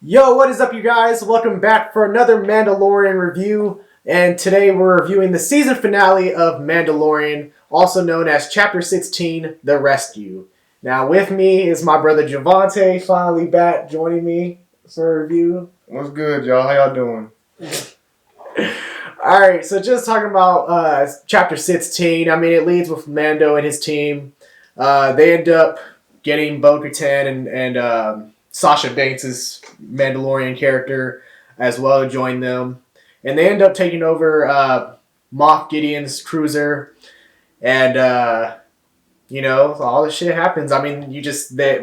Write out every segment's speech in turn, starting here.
Yo, what is up, you guys? Welcome back for another Mandalorian review. And today we're reviewing the season finale of Mandalorian, also known as Chapter 16, The Rescue. Now, with me is my brother Javonte, finally back joining me for a review. What's good, y'all? How y'all doing? Alright, so just talking about Chapter 16. I mean, it leads with Mando and his team. They end up getting Bo-Katan and Sasha Banks' Mandalorian character as well to join them. And they end up taking over Moff Gideon's cruiser. And, all this shit happens. I mean,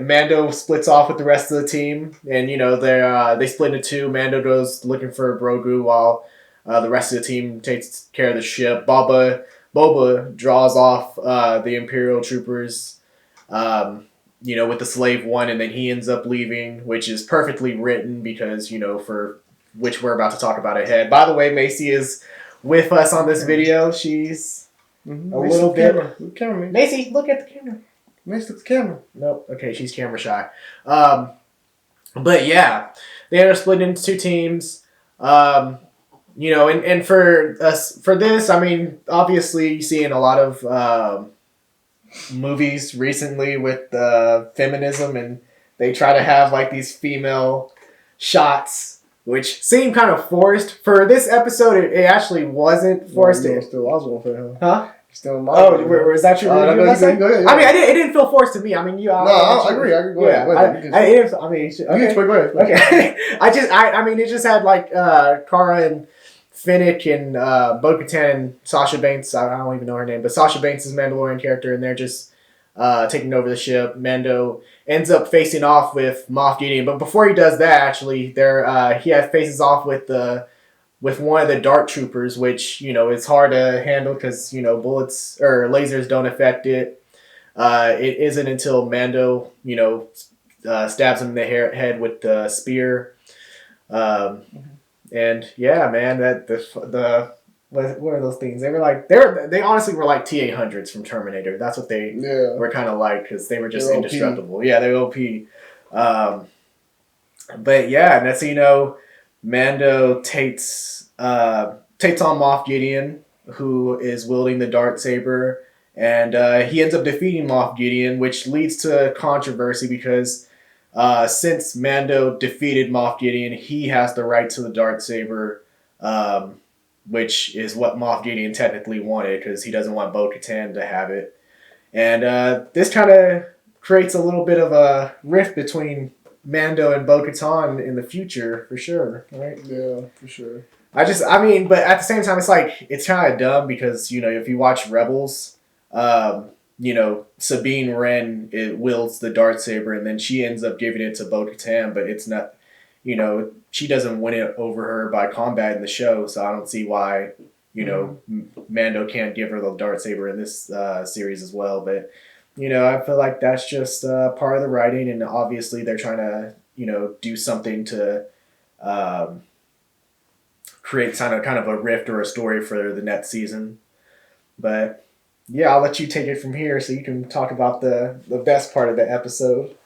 Mando splits off with the rest of the team. And, they split into two. Mando goes looking for Grogu while the rest of the team takes care of the ship. Boba draws off the Imperial troopers. With the slave one, and then he ends up leaving, which is perfectly written because, for which we're about to talk about ahead. By the way, Macy is with us on this video. She's a little bit... Look camera, Macy, look at the camera. Macy, look at the camera. Nope. Okay, she's camera shy. But yeah, they end up splitting into two teams. And for us, for this, I mean, obviously you see in a lot of... movies recently with feminism, and they try to have like these female shots which seem kind of forced. For this episode, it actually wasn't forced. No, still, I was going for him. Huh? Still in my is that your review? Go ahead. I mean, it didn't feel forced to me. I mean, I agree. Go ahead. Okay. It just had like Cara and Finnick and Bo-Katan and Sasha Banks. I don't even know her name, but Sasha Banks is Mandalorian character, and they're just taking over the ship. Mando ends up facing off with Moff Gideon, but before he does that, actually, he faces off with one of the Dart Troopers, which is hard to handle because bullets or lasers don't affect it. It isn't until Mando stabs him in the head with the spear. And yeah, man, what are those things? They were like they honestly were like T-800s from Terminator. That's what they were kind of like because they were just indestructible. OP. Yeah, they're OP. But yeah, and that's Mando takes on Moff Gideon, who is wielding the dartsaber, and he ends up defeating Moff Gideon, which leads to controversy because. Since Mando defeated Moff Gideon, he has the right to the dartsaber, which is what Moff Gideon technically wanted because he doesn't want Bo-Katan to have it. And this kind of creates a little bit of a rift between Mando and Bo-Katan in the future, for sure, right? Yeah, for sure. But at the same time, it's kind of dumb because, if you watch Rebels, Sabine Wren wields the dartsaber, and then she ends up giving it to Bo-Katan, but it's not, she doesn't win it over her by combat in the show, so I don't see why, Mando can't give her the dartsaber in this series as well. But, I feel like that's just part of the writing, and obviously they're trying to, do something to create kind of a rift or a story for the next season. But... yeah, I'll let you take it from here so you can talk about the best part of the episode.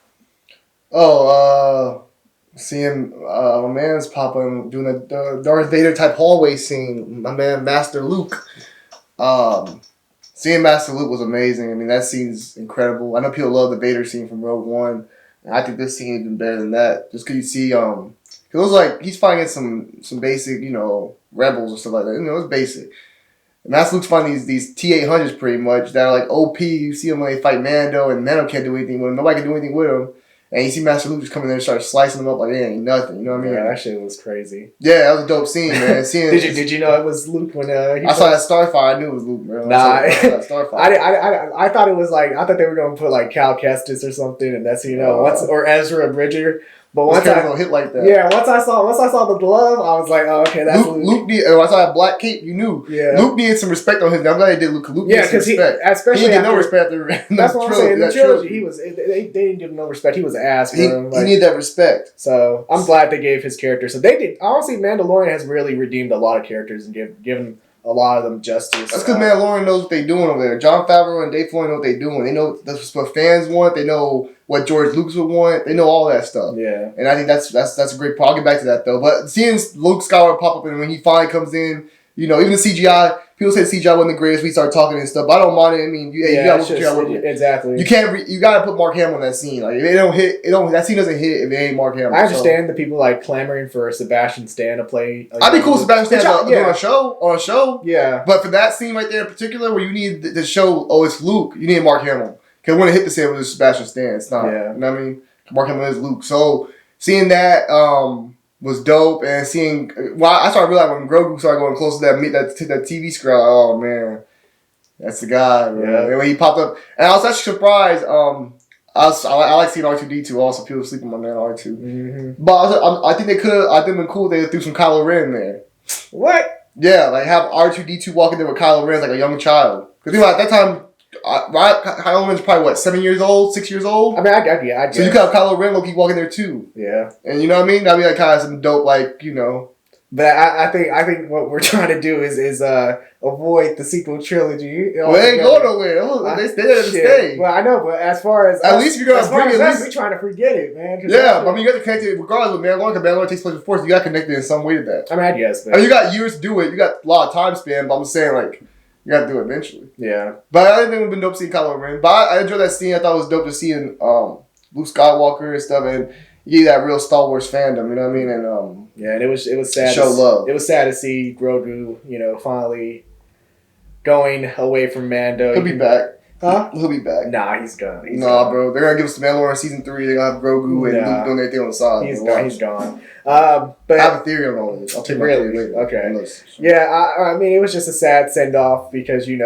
Seeing my man's Papa doing the Darth Vader type hallway scene. My man, Master Luke. Seeing Master Luke was amazing. I mean, that scene's incredible. I know people love the Vader scene from Rogue One, and I think this scene is even better than that. Just because you see, it was like he's fighting some basic, rebels and stuff like that. It's basic. And Master Luke's fighting these T-800s pretty much that are like OP. You see them when they fight Mando, and Mando can't do anything with them. Nobody can do anything with them. And you see Master Luke just come in there and start slicing them up like it ain't nothing. You know what I mean? Yeah, that shit was crazy. Yeah, that was a dope scene, man. Did you know it was Luke when I saw that Starfire? I knew it was Luke, bro. Nah, I saw that Starfire. I thought it was I thought they were going to put like Cal Kestis or something, and that's or Ezra Bridger. But once I hit like that. Yeah, once I saw the glove, I was like, oh, okay, that's Luke. I saw that black cape, you knew. Yeah. Luke needed some respect on his. I'm glad they did Luke. Luke needed some respect. Especially he didn't get no respect. That's what I'm saying. In the trilogy, he was. They didn't give him no respect. He was an ass for him. He needed that respect. So I'm glad they gave his character. So they did. Honestly, Mandalorian has really redeemed a lot of characters and given a lot of them justice. That's because Mandalorian knows what they're doing over there. John Favreau and Dave Filoni know what they're doing. They know that's what fans want. They know what George Lucas would want. They know all that stuff. Yeah. And I think that's a great part. I'll get back to that though. But seeing Luke Skywalker pop up and when he finally comes in, even the CGI. People say CGI wasn't the greatest. We start talking and stuff, but I don't mind it. I mean, you gotta work with it. Exactly. You can't. You gotta put Mark Hamill in that scene. Like if it don't hit, that scene doesn't hit if it ain't Mark Hamill. I understand the people clamoring for Sebastian Stan to play. I'd be cool with Sebastian Stan on a show. Yeah. But for that scene right there in particular, where you need to show, it's Luke. You need Mark Hamill because when it hit the same with Sebastian Stan, it's not. Yeah. You know what I mean? Mark Hamill is Luke. So seeing that was dope, and seeing I started realizing when Grogu started going close to that TV screen, oh man, that's the guy. Man. Yeah. And when he popped up, and I was actually surprised. I like seeing R2D2 also. People sleeping on that R2, but I think they could have. I think it'd been cool if they threw some Kylo Ren in there. What? Yeah, have R2D2 walking there with Kylo Ren as like a young child. Because at that time. Kylo Ren's probably 7 years old, 6 years old. I mean, I guess. So you could have Kylo Ren Loki walking there too. Yeah. And you know what I mean? That'd be kind of some dope, But I think what we're trying to do is avoid the sequel trilogy. Well, they ain't going nowhere. They stay there to stay. Well, I know, but as far as at least you're gonna bring it. We're trying to forget it, man. Yeah, but I mean, you got to connect it regardless. Mandalorian, because Mandalorian takes place in Force. You got to connect it in some way to that. I mean, I guess. You got years to do it. You got a lot of time span. But I'm saying you got to do it eventually. Yeah. But I think it would have been dope seeing Kylo Ren. But I enjoyed that scene. I thought it was dope just seeing Luke Skywalker and stuff, and you get that real Star Wars fandom. You know what I mean? And yeah, and it was sad. Show love. It was sad to see Grogu, finally going away from Mando. He'll be back. Huh? He'll be back. Nah, he's gone. Bro. They're gonna give us the Mandalorian season 3. They're gonna have Grogu and Luke doing everything on the side. He's gone. But I have a theory on all this. I'll take my theory later. Okay. Yeah, I mean, it was just a sad send off because you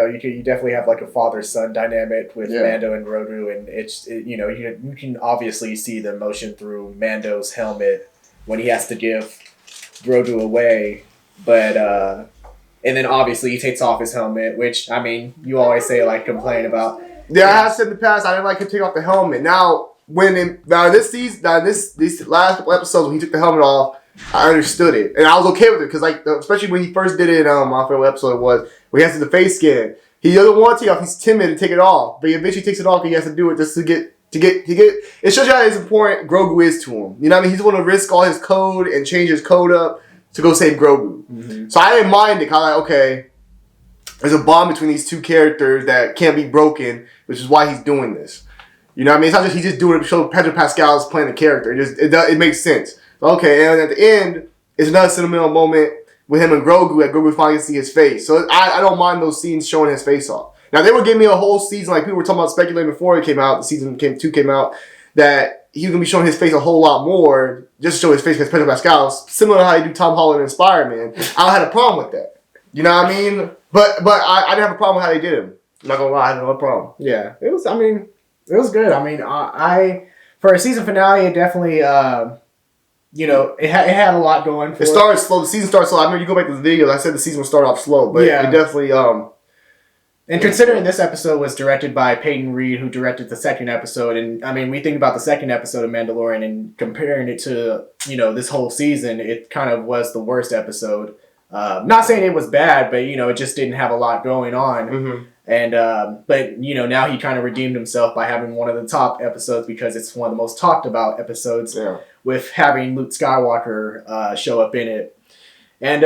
definitely have a father son dynamic with Mando and Grogu, and you can obviously see the emotion through Mando's helmet when he has to give Grogu away, but and then obviously he takes off his helmet, which I mean you always say complain about. Yeah, I have said in the past I didn't like him take off the helmet. Now this season, these last couple episodes when he took the helmet off, I understood it and I was okay with it because especially when he first did it. My favorite episode was when he has to do the face scan. He doesn't want to take it off. He's timid to take it off, but he eventually takes it off because he has to do it just to get. It shows you how important Grogu is to him. You know what I mean? He's going to risk all his code and change his code up to go save Grogu. Mm-hmm. So I didn't mind it. Kind of okay. There's a bond between these two characters that can't be broken, which is why he's doing this. You know what I mean? It's not just he's just doing it to show Pedro Pascal's playing the character. It makes sense. Okay, and at the end, it's another sentimental moment with him and Grogu. That Grogu finally gets to see his face. So I don't mind those scenes showing his face off. Now they were giving me a whole season, people were talking about speculating before it came out. The season 2 came out that he was gonna be showing his face a whole lot more, just to show his face because Pedro Pascal, similar to how you do Tom Holland and Spider-Man. I had a problem with that. You know what I mean? But I didn't have a problem with how they did him. I'm not gonna lie, I had no problem. Yeah, it was good. I mean, I for a season finale, it definitely, it had a lot going for it. It started slow. The season started slow. I remember you go back to the videos. I said the season would start off slow, but it definitely. And considering this episode was directed by Peyton Reed, who directed the second episode, and I mean, we think about the second episode of Mandalorian and comparing it to this whole season, it kind of was the worst episode. Not saying it was bad, but it just didn't have a lot going on. Mm-hmm. And but now he kind of redeemed himself by having one of the top episodes because it's one of the most talked about episodes with having Luke Skywalker show up in it. And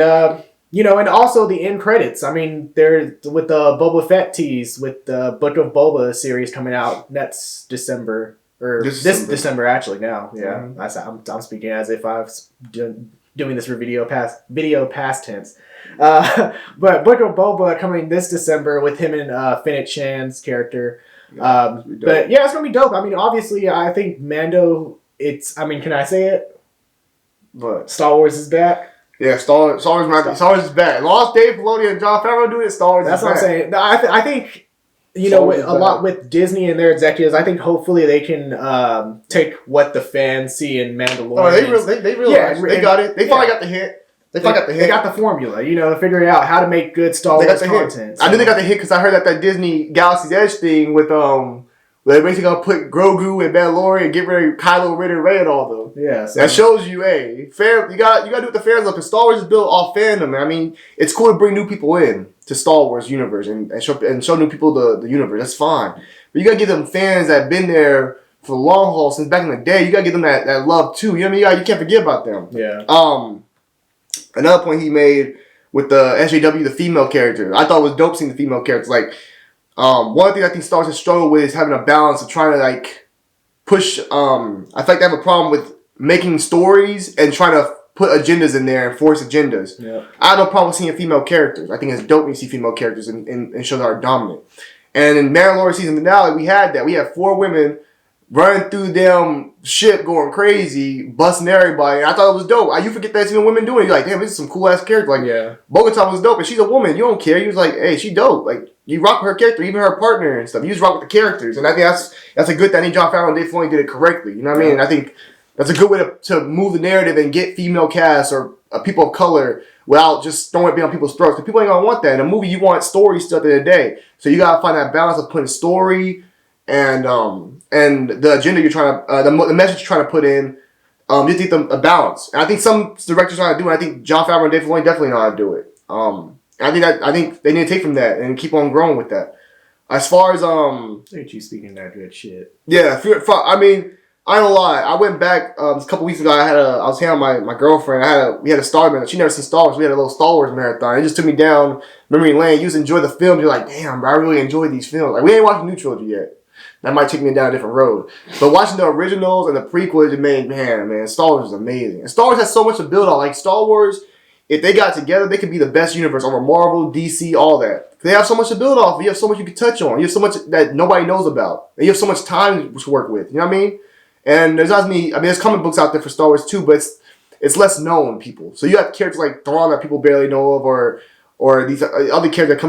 and also the end credits. I mean, they're with the Boba Fett tease with the Book of Boba series coming out next December or this December actually now. Yeah, mm-hmm. I'm speaking as if I was doing this for video past tense. But Book of Boba coming this December with him and Fennec Shan's character. But yeah, it's gonna be dope. I mean, obviously, I think Mando. Can I say it? What? Star Wars is back. Yeah, Star Wars is back. As long as Dave Filoni and Jon Favreau do it, Star Wars is back. That's what I'm saying. I think a lot with Disney and their executives, I think hopefully they can take what the fans see in Mandalorian. Oh, they realize. They got it. They finally got the hint. They got the formula, figuring out how to make good Star Wars content. So. I knew they got the hit because I heard that Disney Galaxy's Edge thing with where they're basically gonna put Grogu and Mandalorian and get rid of Kylo Ren and Rey and all them. Yeah, so that shows you, you got to do what the fans love. Because Star Wars is built off fandom. Man. I mean, it's cool to bring new people in. to Star Wars universe and show new people the universe. That's fine. But you gotta give them fans that have been there for the long haul since back in the day. You gotta give them that love too. You know what I mean? You can't forget about them. Yeah. Another point he made with the SJW, the female characters, I thought it was dope seeing the female characters. Like, one thing I think Star Wars has struggled with is having a balance of trying to like push. I feel like they have a problem with making stories and trying to put agendas in there and force agendas. Yeah. I have no problem with seeing female characters. I think it's dope when you see female characters in shows that are dominant. And in Mandalorian season finale, we had that. We had 4 women running through the damn ship going crazy, busting everybody. And I thought it was dope. You forget that's even women doing it. You're like, damn, this is some cool ass character. Like, Bogaton was dope, and she's a woman. You don't care. You was like, hey, she dope. Like, you rock with her character, even her partner and stuff. You just rock with the characters. And I think that's a good thing. I think Jon Favreau and Dave Filoni did it correctly. You know what I mean? And I think that's a good way to move the narrative and get female casts or people of color without just throwing it on people's throats. Because people ain't going to want that. In a movie, you want story stuff at the end of the day. So you got to find that balance of putting story and the agenda you're trying to, the message you're trying to put in. You think a balance. And I think some directors know how to do it. I think Jon Favreau and Dave Filoni definitely know how to do it. I think they need to take from that and keep on growing with that. As far as look at you speaking that good shit. Yeah, I mean, I don't lie. I went back a couple weeks ago. I was hanging out with my girlfriend. We had a Star Wars. She never seen Star Wars. We had a little Star Wars marathon. It just took me down memory lane. You just enjoy the films. You're like, damn, bro, I really enjoy these films. Like, we ain't watched the new trilogy yet. That might take me down a different road. But watching the originals and the prequels, it made man, Star Wars is amazing. And Star Wars has so much to build on. Like Star Wars, if they got together, they could be the best universe over Marvel, DC, all that. They have so much to build off. You have so much you can touch on. You have so much that nobody knows about. And you have so much time to work with. You know what I mean? And there's there's comic books out there for Star Wars too, but it's less known people. So you have characters like Thrawn that people barely know of, or these other characters that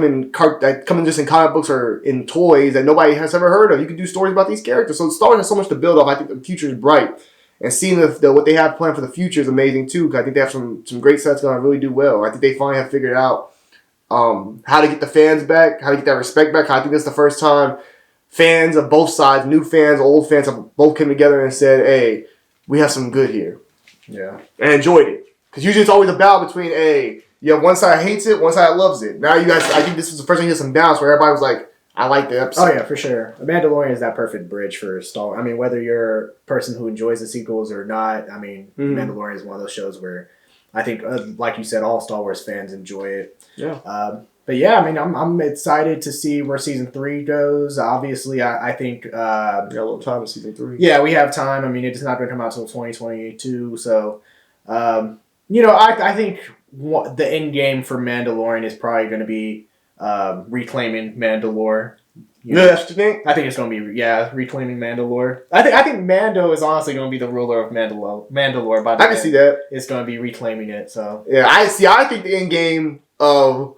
come in just in comic books or in toys that nobody has ever heard of. You can do stories about these characters. So Star Wars has so much to build off. I think the future is bright. And seeing what they have planned for the future is amazing too, because I think they have some great sets going to really do well. I think they finally have figured out how to get the fans back, how to get that respect back. I think this is the first time fans of both sides, new fans, old fans, have both come together and said, hey, we have some good here. Yeah. And enjoyed it. Because usually it's always a battle between, hey, one side hates it, one side loves it. Now you guys, I think this was the first time you had some balance where everybody was like, I like the episode. Oh yeah, for sure. The Mandalorian is that perfect bridge for Star Wars. I mean, whether you're a person who enjoys the sequels or not, I mean, Mandalorian is one of those shows where I think, like you said, all Star Wars fans enjoy it. Yeah. But yeah, I mean, I'm excited to see where season 3 goes. Obviously, I think we got a little time in season 3. Yeah, we have time. I mean, it's not going to come out until 2022. So, I think the end game for Mandalorian is probably going to be reclaiming Mandalore. That's what you think? I think it's going to be reclaiming Mandalore. I think Mando is honestly going to be the ruler of Mandalore. By the I can see that. It's going to be reclaiming it. So yeah, I think the end game of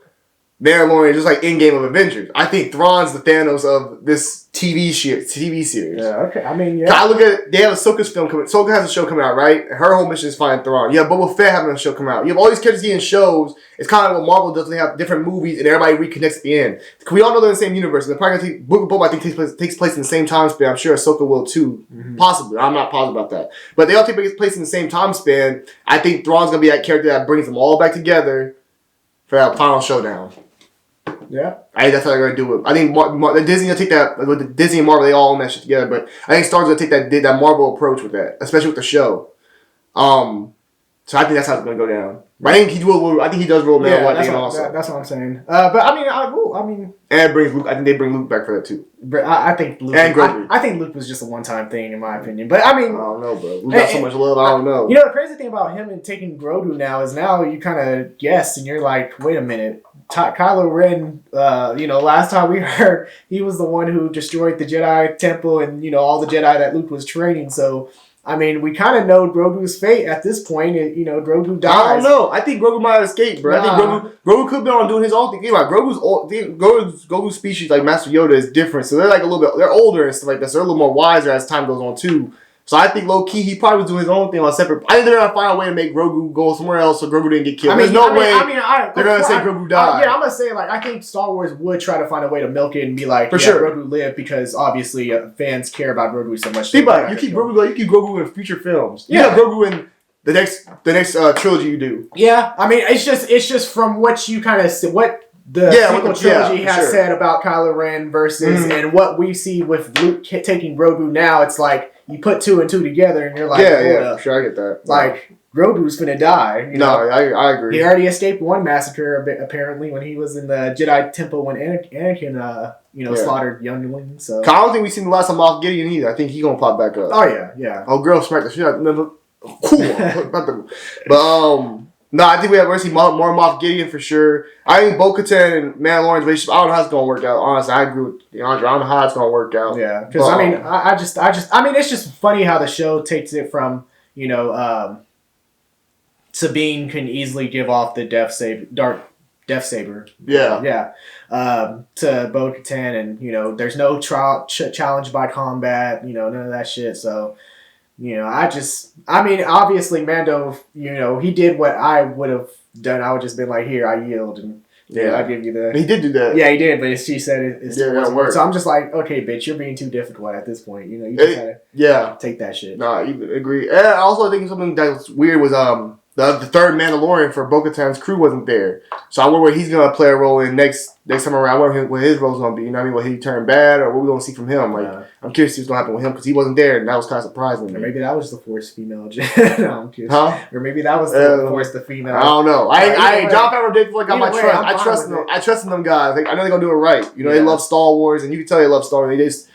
Mandalorian is just like end game of Avengers. I think Thrawn's the Thanos of this TV series. Yeah, okay. I mean, yeah. I look at it, they have Ahsoka's film coming. Ahsoka has a show coming out, right? Her whole mission is finding Thrawn. You have Boba Fett having a show come out. You have all these characters getting shows. It's kind of like what Marvel does. They have different movies and everybody reconnects at the end. We all know they're in the same universe. And they're probably going to Book of Boba, I think, takes place in the same time span. I'm sure Ahsoka will too. Mm-hmm. Possibly. I'm not positive about that. But they all take place in the same time span. I think Thrawn's going to be that character that brings them all back together for that final showdown. Yeah, I think that's how they're gonna do it. I think Disney will take that with the Disney and Marvel. They all own that shit together, but I think Star Wars will take that Marvel approach with that, especially with the show. So I think that's how it's gonna go down. But I think he does rule man one thing also. That's what I'm saying. But I mean, and brings Luke. I think they bring Luke back for that too. But I think Luke. And Grogu. I think Luke was just a one-time thing in my opinion. But I mean, I don't know, bro. Luke got so much love. I don't know. You know, the crazy thing about him and taking Grogu now is now you kind of guess and you're like, wait a minute. Kylo Ren, last time we heard, he was the one who destroyed the Jedi Temple and, all the Jedi that Luke was training. So, I mean, we kind of know Grogu's fate at this point. Grogu dies. I don't know. I think Grogu might have escaped, bro. I think Grogu could be on doing his own thing. Think about Grogu's species, like Master Yoda, is different. So they're like they're older and stuff like that. So they're a little more wiser as time goes on, too. So I think low key he probably was doing his own thing on separate. I think they're gonna find a way to make Grogu go somewhere else so Grogu didn't get killed. There's no way they're gonna say Grogu died. I'm gonna say I think Star Wars would try to find a way to milk it and be like, sure, Grogu lived because obviously fans care about Grogu so much. Think about it. You keep Grogu in future films. You have Grogu in the next trilogy you do. Yeah, I mean it's just from what you kind of see, what the sequel trilogy has sure. said about Kylo Ren versus and what we see with Luke taking Grogu now. It's like you put 2 and 2 together, and you're like, for sure, I get that. Like Grogu's finna die. You know? I agree. He already escaped one massacre apparently when he was in the Jedi Temple when Anakin slaughtered younglings. So I don't think we've seen the last of Moff Gideon either. I think he's gonna pop back up. Oh yeah. Oh, girl, smack the shit out. Cool. But no, I think we're gonna see more Moff Gideon for sure. I think Bo-Katan and Mandalorian's relationship. I don't know how it's gonna work out. Honestly, I agree with DeAndre. I don't know how it's gonna work out. Yeah, because I mean, it's just funny how the show takes it from Sabine can easily give off the dark Death Saber. Yeah. To Bo-Katan, and there's no challenge by combat. None of that shit. So. Obviously Mando, he did what I would have done. I would just been like, here, I yield, and I give you the. He did do that. Yeah, he did, but she said it still doesn't work. So I'm just like, okay, bitch, you're being too difficult at this point. You just gotta take that shit. No, I agree. And also, I think something that was weird was the third Mandalorian for Bo-Katan's crew wasn't there. So I wonder what he's gonna play a role in next time around. I wonder what his role's gonna be. You know what I mean? Will he turn bad, or what we gonna see from him? Like, I'm curious to see what's gonna happen with him because he wasn't there, and that was kind of surprising. Or maybe that was the forced female. No, I'm curious. Huh? Or maybe that was the forced the female. I don't know. John Favreau did feel like got my trust. I trust them. I trust in them guys. I know they're gonna do it right. They love Star Wars, and you can tell they love Star Wars. They just.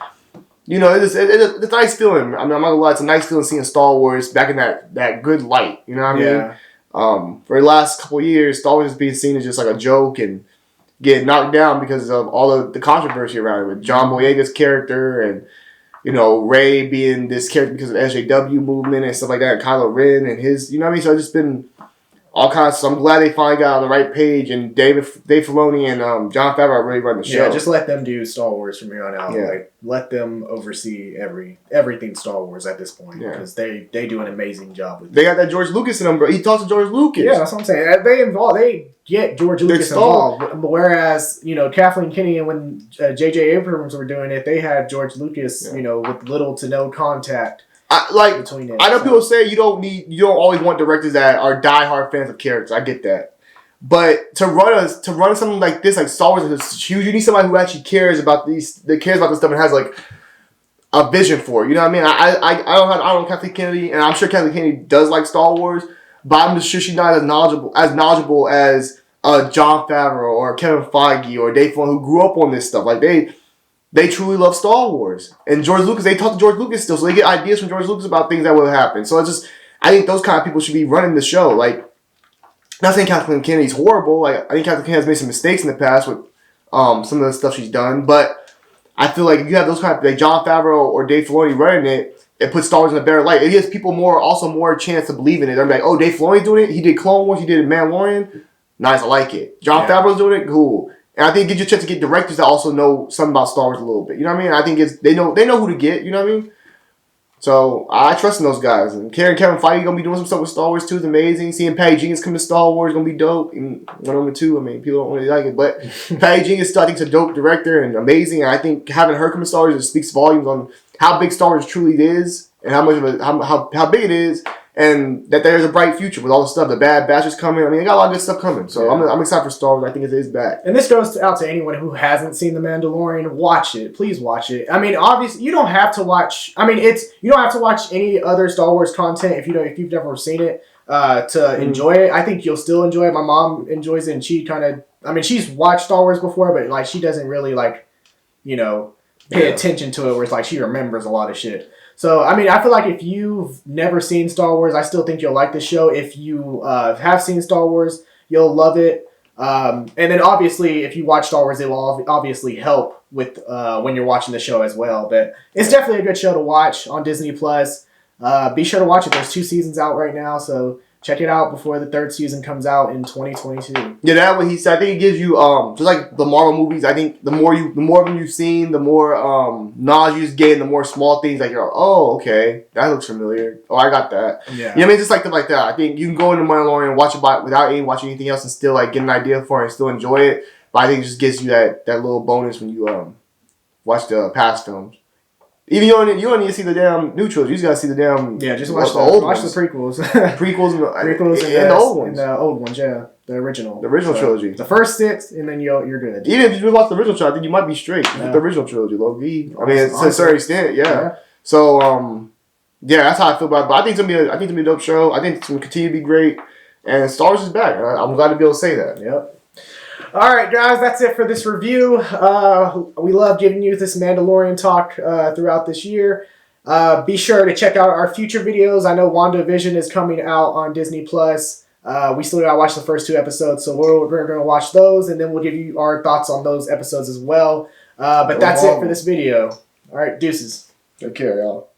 It's a nice feeling. I mean, I'm not gonna lie. It's a nice feeling seeing Star Wars back in that good light. You know what I mean? Yeah. For the last couple of years, Star Wars is being seen as just like a joke and getting knocked down because of all of the controversy around it with John Boyega's character and Rey being this character because of the SJW movement and stuff like that, and Kylo Ren and his, you know what I mean? So it's just been all kinds. So I'm glad they finally got on the right page, and Dave Filoni and Jon Favreau are really running the show. Yeah, just let them do Star Wars from here on out. Yeah. Like, let them oversee everything Star Wars at this point because they do an amazing job with it. They got that George Lucas in them, bro. He talks to George Lucas. Yeah, that's what I'm saying. They get George Lucas involved. Whereas, Kathleen Kennedy and when J.J. Abrams were doing it, they had George Lucas, with little to no contact. Between it. I know people say you don't always want directors that are diehard fans of characters. I get that, but to run something like this, like Star Wars, is huge. You need somebody who actually cares about this stuff and has like a vision for it. You know what I mean? I don't know Kathleen Kennedy, and I'm sure Kathleen Kennedy does like Star Wars, but I'm just sure she's not as knowledgeable as Jon Favreau or Kevin Feige or Dave Filoni, who grew up on this stuff. Like they truly love Star Wars. And George Lucas, they talk to George Lucas still, so they get ideas from George Lucas about things that will happen. So I think those kind of people should be running the show. Like, not saying Kathleen Kennedy's horrible. Like, I think Kathleen Kennedy has made some mistakes in the past with some of the stuff she's done. But I feel like if you have those kind of, like Jon Favreau or Dave Filoni running it puts Star Wars in a better light. It gives people more chance to believe in it. They're like, oh, Dave Filoni's doing it. He did Clone Wars. He did Mandalorian. Nice, I like it. Jon Favreau's doing it. Cool. And I think it gives you a chance to get directors that also know something about Star Wars a little bit. You know what I mean? I think they know who to get. You know what I mean? So I trust in those guys. And Kevin Feige gonna be doing some stuff with Star Wars too. Is amazing. Seeing Patty Jenkins come to Star Wars gonna be dope. And Wonder Woman 2. I mean, people don't really like it, but Patty Jenkins still I think is a dope director and amazing. And I think having her come to Star Wars just speaks volumes on how big Star Wars truly is and how much of how big it is. And that there's a bright future with all the stuff. The Bad Batch is coming. I mean, they got a lot of good stuff coming. So I'm excited for Star Wars. I think it is back. And this goes out to anyone who hasn't seen The Mandalorian. Watch it. Please watch it. I mean, obviously, you don't have to watch... I mean, you don't have to watch any other Star Wars content if you've never seen it to enjoy it. I think you'll still enjoy it. My mom enjoys it, and she kind of... I mean, she's watched Star Wars before, but, like, she doesn't really, like, pay attention to it where it's like she remembers a lot of shit. So, I mean, I feel like if you've never seen Star Wars, I still think you'll like the show. If you have seen Star Wars, you'll love it. And then, obviously, if you watch Star Wars, it will obviously help with when you're watching the show as well. But it's definitely a good show to watch on Disney+. Be sure to watch it. There's 2 seasons out right now, so check it out before the 3rd season comes out in 2022. Yeah, that's what he said. I think it gives you just like the Marvel movies. I think the more of them you've seen, the more knowledge you just gain. The more small things like you're, oh, okay, that looks familiar. Oh, I got that. Yeah. You know what I mean? Just like stuff like that. I think you can go into Mandalorian, watch it without watching anything else, and still like get an idea for it and still enjoy it. But I think it just gives you that little bonus when you watch the past films. Even you don't need to see the damn new trilogy. You just gotta see the damn just watch the old watch ones. the prequels, prequels and and the old ones. and the old ones. Yeah. The original. The original trilogy. The first 6, and then you're good. Even if you just watch the original trilogy, I think you might be straight with the original trilogy, low key. I mean, to a certain extent, yeah. So, yeah, that's how I feel about it. But I think it's gonna be a dope show. I think it's gonna continue to be great. And Star Wars is back. I'm glad to be able to say that. Yep. All right, guys, that's it for this review. We love giving you this Mandalorian talk throughout this year. Be sure to check out our future videos. I know WandaVision is coming out on Disney+. We still got to watch the first 2 episodes, so we're going to watch those, and then we'll give you our thoughts on those episodes as well. But that's it for this video. All right, deuces. Take care, y'all.